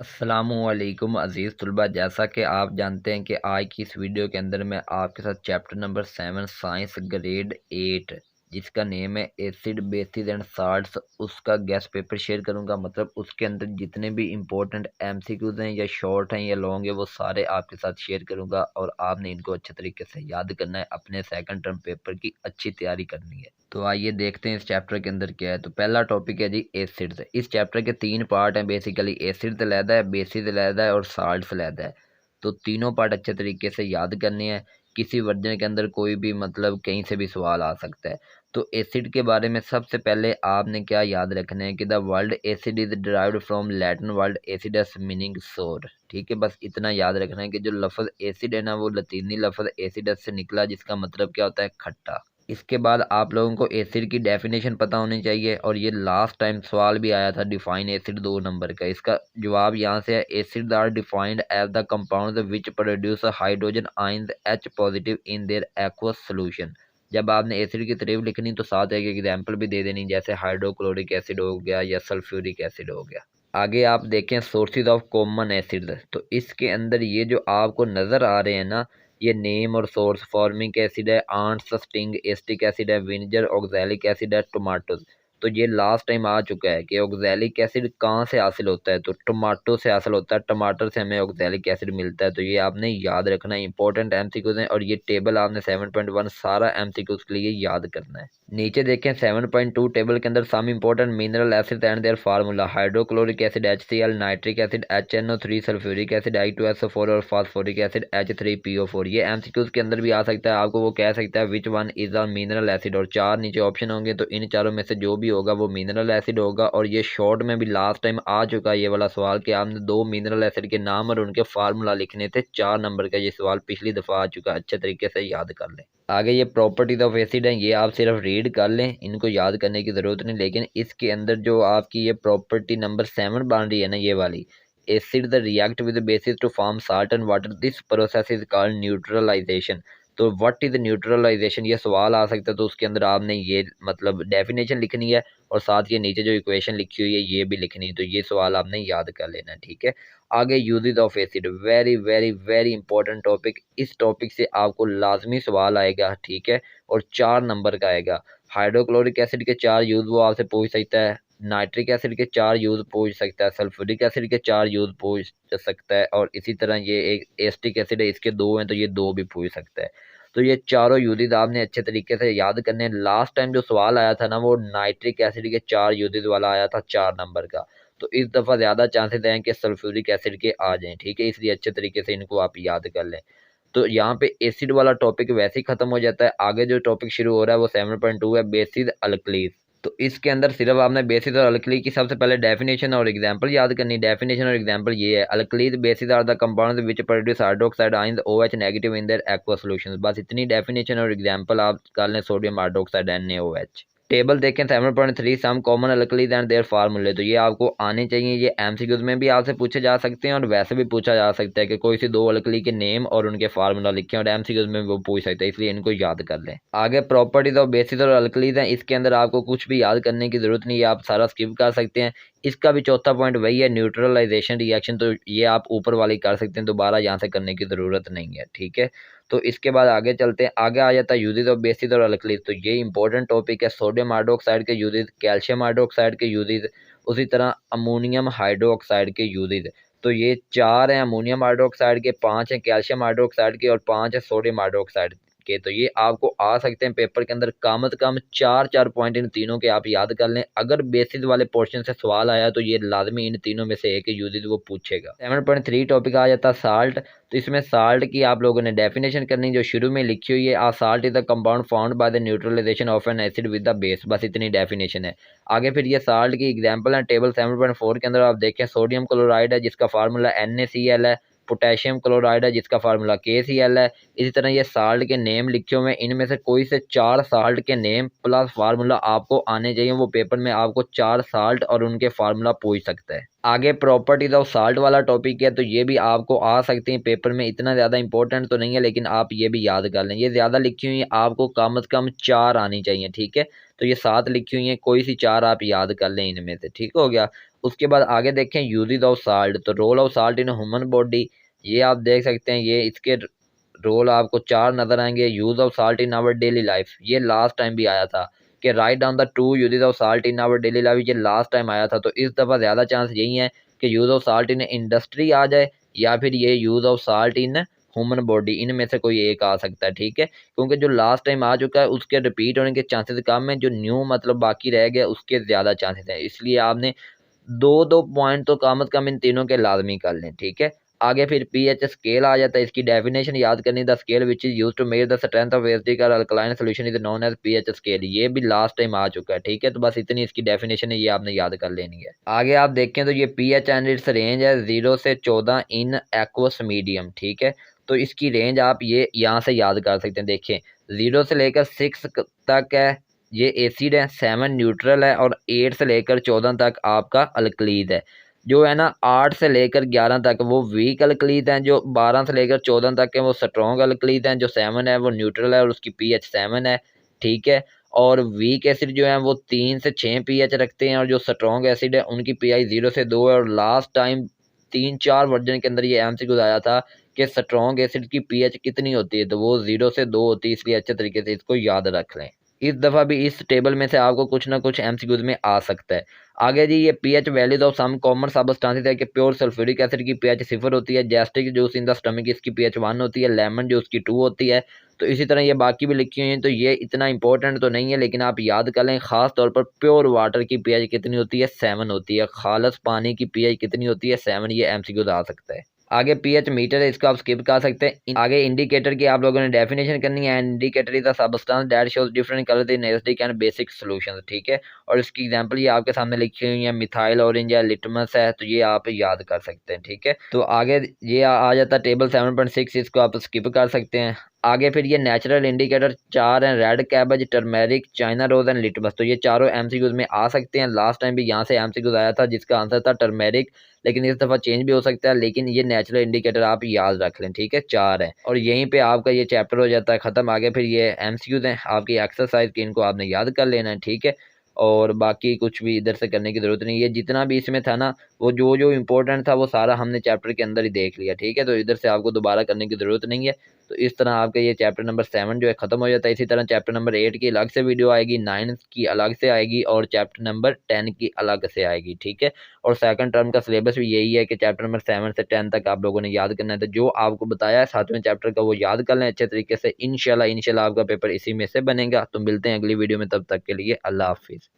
अस्सलामुअलैकुम अज़ीज़ तलबा, जैसा कि आप जानते हैं कि आज की इस वीडियो के अंदर मैं आपके साथ चैप्टर नंबर 7 साइंस ग्रेड 8 जिसका नेम है एसिड बेसिस एंड साल्ट्स उसका गेस्ट पेपर शेयर करूंगा। मतलब उसके अंदर जितने भी इंपॉर्टेंट एमसीक्यूज हैं या शॉर्ट हैं या लॉन्ग है वो सारे आपके साथ शेयर करूंगा और आपने इनको अच्छे तरीके से याद करना है। अपने सेकंड टर्म पेपर की अच्छी तैयारी करनी है। तो आइए देखते हैं इस चैप्टर के अंदर क्या है। तो पहला टॉपिक है जी एसिड्स। इस चैप्टर के तीन पार्ट हैं बेसिकली। एसिड्स अलहदा है, बेसिस अलहदा है और साल्ट्स अलहदा है। तो तीनों पार्ट अच्छे तरीके से याद करने हैं। किसी वर्जन के अंदर कोई भी मतलब कहीं से भी सवाल आ सकता है। तो एसिड के बारे में सबसे पहले आपने क्या याद रखना है कि the world acid is derived from Latin world acidus meaning सोर। ठीक है, बस इतना याद रखना है कि जो लफ्ज़ एसिड है ना वो लतीनी लफ्ज़ एसिडस से निकला जिसका मतलब क्या होता है खट्टा। इसके बाद आप लोगों को एसिड की डेफिनेशन पता होनी चाहिए और ये लास्ट टाइम सवाल भी आया था डिफाइन एसिड 2 नंबर का। इसका जवाब यहाँ से है acid are defined as the compound which produce hydrogen ions H positive in their aqueous solution. जब आपने एसिड की तारीफ लिखनी तो साथ एक एग्जाम्पल भी दे देनी, जैसे हाइड्रोक्लोरिक एसिड हो गया या सल्फ्यूरिक एसिड हो गया। आगे आप देखें सोर्सेज ऑफ कॉमन एसिड। तो इसके अंदर ये जो आपको नज़र आ रहे हैं ना, ये नेम और सोर्स फॉर्मिक एसिड है, आंट्स, स्टिंग, एस्टिक एसिड है, विनेगर, ऑक्सैलिक एसिड है, टोमाटोज। तो ये लास्ट टाइम आ चुका है कि ऑक्सैलिक एसिड कहाँ से हासिल होता है, तो टमाटो से हासिल होता है। टमाटर से हमें ऑक्सैलिक एसिड मिलता है। तो ये आपने याद रखना है, इंपॉर्टेंट एमसीक्यूज हैं और ये टेबल आपने 7.1 सारा एमसीक्यूज के लिए याद करना है। नीचे देखें 7.2 टेबल के अंदर some important mineral acid and their formula. Hydrochloric acid HCl, nitric acid HNO3, sulphuric acid I2SO4 और फास्फोरिक एसिड H3PO4। ये एमसीक्यूज के अंदर भी आ सकता है। आपको वो कह सकता है which one is a mineral acid और चार नीचे ऑप्शन होंगे तो इन चारों में से जो भी होगा वो मिनरल एसिड होगा। और ये शॉर्ट में भी लास्ट टाइम आ चुका है ये वाला सवाल कि आपने दो मिनरल एसिड के नाम और उनके फार्मूला लिखने थे। 4 नंबर का ये सवाल पिछली दफ़ा आ चुका है, अच्छे तरीके से याद कर लें। आगे ये प्रॉपर्टीज ऑफ एसिड हैं, ये आप सिर्फ रीड कर लें, इनको याद करने की ज़रूरत नहीं। लेकिन इसके अंदर जो आपकी ये प्रॉपर्टी नंबर 7 बन रही है ना, ये वाली acid the react with bases to form salt and water, this process is called neutralisation. तो व्हाट इज न्यूट्रलाइजेशन, ये सवाल आ सकता है। तो उसके अंदर आपने ये मतलब डेफिनेशन लिखनी है और साथ ये नीचे जो इक्वेशन लिखी हुई है ये भी लिखनी है। तो ये सवाल आपने याद कर लेना है, ठीक है। आगे uses of acid, very very very important topic. इस टॉपिक से आपको लाजमी सवाल आएगा, ठीक है, और 4 नंबर का आएगा। हाइड्रोक्लोरिक एसिड के 4 यूज वो आपसे पूछ सकता है, नाइट्रिक एसिड के 4 यूज पूछ सकता है, सल्फ्यूरिक एसिड के 4 यूज पूछ सकता है और इसी तरह ये एक एस्टिक एसिड है, इसके 2 हैं तो ये 2 भी पूछ सकता है। तो ये चारों यूजेस आपने अच्छे तरीके से याद करने हैं। लास्ट टाइम जो सवाल आया था ना वो नाइट्रिक एसिड के 4 यूजेस वाला आया था 4 नंबर का। तो इस दफ़ा ज़्यादा चांसेस हैं कि सल्फ्यूरिक एसिड के आ जाएं, ठीक है, इसलिए अच्छे तरीके से इनको आप याद कर लें। तो यहाँ पे एसिड वाला टॉपिक वैसे ही खत्म हो जाता है। आगे जो टॉपिक शुरू हो रहा है वो 7.2 है, बेसिस अल्कलीज। तो इसके अंदर सिर्फ आपने बेसिस और अल्कली की सबसे पहले डेफिनेशन और एग्जांपल याद करनी। डेफिनेशन और एग्जांपल ये है, alkalis bases are the compounds which produce hydroxide ions OH negative in their aqua solutions. बस इतनी डेफिनेशन और एग्जांपल आप कर लें, सोडियम हाइड्रोक्साइड NaOH। टेबल देखें 7.3 some common alkalis and their formulae. तो ये आपको आने चाहिए, ये एमसीक्यूज में भी आपसे पूछे जा सकते हैं और वैसे भी पूछा जा सकता है कि कोई सी दो अल्कली के नेम और उनके फार्मूला लिखें और एमसीक्यूज में वो पूछ सकते हैं, इसलिए इनको याद कर लें। आगे प्रॉपर्टीज ऑफ बेसिस और अल्कलीज हैं, इसके अंदर आपको कुछ भी याद करने की जरूरत नहीं है, आप सारा स्किप कर सकते हैं। इसका भी चौथा पॉइंट वही है, न्यूट्रलाइजेशन रिएक्शन। तो ये आप ऊपर वाली कर सकते हैं, दोबारा यहाँ से करने की ज़रूरत नहीं है, ठीक है। तो इसके बाद आगे चलते हैं। आगे आ जाता है यूजेस ऑफ बेसिस और अल्कलीज। तो ये इंपॉर्टेंट टॉपिक है, सोडियम हाइड्रोक्साइड के यूजेस, कैल्शियम हाइड्रोक्साइड के यूजेस, उसी तरह अमोनियम हाइड्रोक्साइड के यूजेस। तो ये 4 हैं अमोनियम हाइड्रोक्साइड के, 5 हैं कैल्शियम हाइड्रोक्साइड के और 5 है सोडियम हाइड्रोक्साइड के। तो ये आपको आ सकते हैं पेपर के अंदर, कम से कम 4 पॉइंट इन तीनों के आप याद कर लें। अगर बेसिस वाले पोर्शन से सवाल आया तो ये लाजमी इन तीनों में से एक यूजेस वो पूछेगा। 7.3 टॉपिक आ जाता है साल्ट। तो इसमें साल्ट की आप लोगों ने डेफिनेशन करनी जो शुरू में लिखी हुई है, a salt is the compound found by the neutralization of an acid with the base. बस इतनी डेफिनेशन है। आगे फिर ये साल्ट की एग्जांपल है, टेबल 7.4 के अंदर आप देखें, सोडियम क्लोराइड है जिसका फार्मूला NaCl है, पोटेशियम क्लोराइड है जिसका फार्मूला KCl है। इसी तरह ये साल्ट के नेम लिखे हुए हैं, इनमें से कोई से 4 साल्ट के नेम प्लस फार्मूला आपको आने चाहिए। वो पेपर में आपको 4 साल्ट और उनके फार्मूला पूछ सकता है। आगे प्रॉपर्टीज ऑफ साल्ट वाला टॉपिक है, तो ये भी आपको आ सकती हैं पेपर में, इतना ज़्यादा इंपॉर्टेंट तो नहीं है लेकिन आप ये भी याद कर लें। ये ज़्यादा लिखी हुई है, आपको कम से कम 4 आनी चाहिए, ठीक है। तो ये 7 लिखी हुई हैं, कोई सी 4 आप याद कर लें इनमें से, ठीक हो गया। उसके बाद आगे देखें यूजेस ऑफ साल्ट, तो role of salt in human body, ये आप देख सकते हैं, ये इसके रोल आपको 4 नज़र आएंगे। Use of salt in our daily life, ये लास्ट टाइम भी आया था कि write down the 2 uses of salt in our daily life, ये लास्ट टाइम आया था। तो इस दफ़ा ज़्यादा चांस यही है कि use of salt in industry आ जाए या फिर ये use of salt in human body, इनमें से कोई एक आ सकता है, ठीक है। क्योंकि जो लास्ट टाइम आ चुका है उसके रिपीट होने के चांसेस कम है, जो न्यू मतलब बाकी रह गया उसके ज़्यादा चांसेस हैं। इसलिए आपने दो दो पॉइंट तो कम से कम इन तीनों के लाजमी कर लें, ठीक है। आगे फिर पीएच स्केल आ जाता है, इसकी डेफिनेशन याद करनी, the scale which is used to measure the strength of acidic और alkaline solution is known as pH scale, ये भी लास्ट टाइम आ चुका है, ठीक है। तो बस इतनी इसकी डेफिनेशन है, ये आपने याद कर लेनी है। आगे आप देखें तो ये पीएच एंड इट्स रेंज है 0 से 14 इन एक्वस मीडियम, ठीक है। तो इसकी रेंज आप ये यहाँ से याद कर सकते हैं, देखें 0 से लेकर 6 तक है ये एसिड है, 7 न्यूट्रल है और 8 से लेकर 14 तक आपका अल्कलीद है। जो है ना 8 से लेकर 11 तक वो वीक अल्कलीद हैं, जो 12 से लेकर 14 तक है वो स्ट्रॉन्ग अल्कलीद हैं, जो 7 है वो न्यूट्रल है और उसकी पीएच 7 है, ठीक है। और वीक एसिड जो है वो 3 से 6 पीएच रखते हैं और जो स्ट्रॉन्ग एसिड है उनकी पीएच 0 से 2 है। और लास्ट टाइम 3-4 वर्जन के अंदर ये एमसीक्यू आया था कि स्ट्रॉन्ग एसिड की पीएच कितनी होती है, तो वो 0 से 2 होती है, इसलिए अच्छे तरीके से इसको याद रख लें। इस दफ़ा भी इस टेबल में से आपको कुछ ना कुछ एमसीक्यूज में आ सकता है। आगे जी ये pH values of some common substances है कि प्योर सल्फ्यूरिक एसिड की पीएच 0 होती है, gastric juice in the stomach इसकी पीएच 1 होती है, लेमन जूस की 2 होती है। तो इसी तरह ये बाकी भी लिखी हुई हैं, तो ये इतना इंपॉर्टेंट तो नहीं है लेकिन आप याद कर लें। ख़ास तौर पर प्योर वाटर की पीएच कितनी होती है, 7 होती है। खालस पानी की पीएच कितनी होती है, 7। ये एमसीक्यूज आ सकता है। आगे पीएच मीटर है, इसको आप स्किप कर सकते हैं। आगे इंडिकेटर की आप लोगों ने डेफिनेशन करनी है। Indicator is a substance that shows different colour in acidic and basic solutions, ठीक है। और इसकी एग्जांपल ये आपके सामने लिखी हुई है, मिथाइल ऑरेंज या लिटमस है, तो ये आप याद कर सकते हैं, ठीक है। तो आगे ये आ जाता है टेबल 7.6, इसको आप स्किप कर सकते हैं। आगे फिर ये नेचुरल इंडिकेटर 4 हैं, red cabbage, turmeric, China rose and litmus, तो ये चारों एमसीक्यूज में आ सकते हैं। लास्ट टाइम भी यहाँ से एमसीक्यूज आया था जिसका आंसर था टर्मेरिक, लेकिन इस दफ़ा चेंज भी हो सकता है। लेकिन ये नेचुरल इंडिकेटर आप याद रख लें, ठीक है, 4 है। और यहीं पे आपका ये चैप्टर हो जाता है ख़त्म। आगे फिर ये एमसीक्यूज हैं आपकी एक्सरसाइज की, इनको आपने याद कर लेना है, ठीक है। और बाकी कुछ भी इधर से करने की ज़रूरत नहीं है। जितना भी इसमें था ना वो जो जो इम्पोर्टेंट था वो सारा हमने चैप्टर के अंदर ही देख लिया, ठीक है। तो इधर से आपको दोबारा करने की ज़रूरत नहीं है। तो इस तरह आपका ये चैप्टर नंबर 7 जो है ख़त्म हो जाता है। इसी तरह चैप्टर नंबर 8 की अलग से वीडियो आएगी, 9 की अलग से आएगी और चैप्टर नंबर 10 की अलग से आएगी, ठीक है। और सेकंड टर्म का सिलेबस भी यही है कि चैप्टर नंबर 7 से 10 तक आप लोगों ने याद करना है। तो जो आपको बताया है 7वें चैप्टर का वो याद कर लें अच्छे तरीके से। इंशाल्लाह आपका पेपर इसी में से बनेगा। तो मिलते हैं अगली वीडियो में, तब तक के लिए अल्लाह हाफिज़।